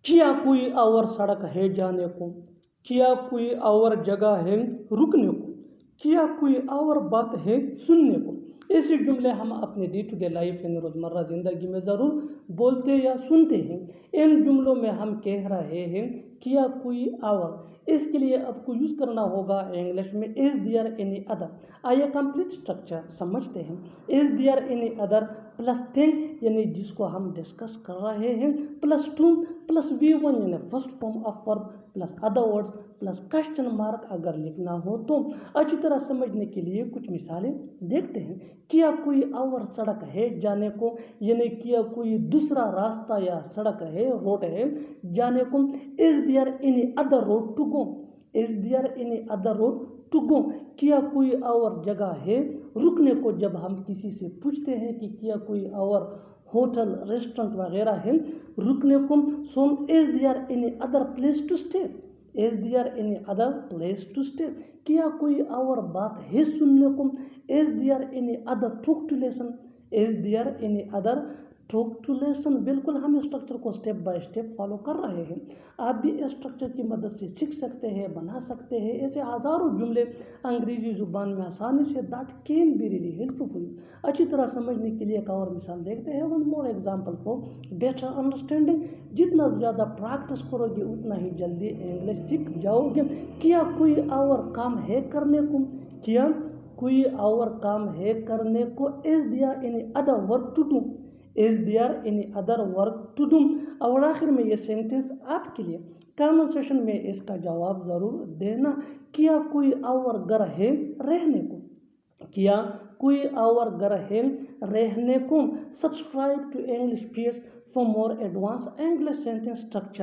क्या कोई और सड़क है जाने को, क्या कोई और जगह है रुकने को, क्या कोई और बात है सुनने को। ऐसे जुमले हम अपने डे टू डे लाइफ यानी रोज़मर्रा ज़िंदगी में ज़रूर बोलते या सुनते हैं। इन जुमलों में हम कह रहे हैं किया कोई और। इसके लिए आपको यूज़ करना होगा इंग्लिश में इज़ देयर एनी अदर। आइए कंप्लीट स्ट्रक्चर समझते हैं। Is there any other plus thing यानी जिसको हम डिस्कस कर रहे हैं, प्लस टू प्लस V1 यानी first form of verb plus other words plus question mark अगर लिखना हो तो। अच्छी तरह समझने के लिए कुछ मिसालें देखते हैं। क्या कोई और सड़क है जाने को, यानी क्या कोई दूसरा रास्ता या सड़क है, रोड है जाने को। Is there any other road to go, is there any other road to go. क्या कोई और जगह है रुकने को। जब हम किसी से पूछते हैं कि क्या कोई और होटल रेस्टोरेंट वगैरह है रुकने को, so is there any other place to stay, is there any other place to stay. क्या कोई और बात है सुनने को। Is there any other talk to listen, is there any other talk to listen. बिल्कुल हम स्ट्रक्चर को स्टेप बाय स्टेप फॉलो कर रहे हैं। आप भी इस स्ट्रक्चर की मदद से सीख सकते हैं, बना सकते हैं ऐसे हज़ारों जुमले अंग्रेजी जुबान में आसानी से। That can be really helpful. अच्छी तरह समझने के लिए एक और मिसाल देखते हैं। One more example for better understanding. जितना ज़्यादा प्रैक्टिस करोगे उतना ही जल्दी इंग्लिश सीख जाओगे। क्या कोई और काम है करने को, क्या कोई और काम है करने को। Is there any other work to do, is there any other work to do. और आखिर में ये सेंटेंस आपके लिए, कमेंट सेशन में इसका जवाब ज़रूर देना। क्या कोई और घर है रहने को, क्या कोई और घर है रहने को। Subscribe to English page for more advance English sentence structure.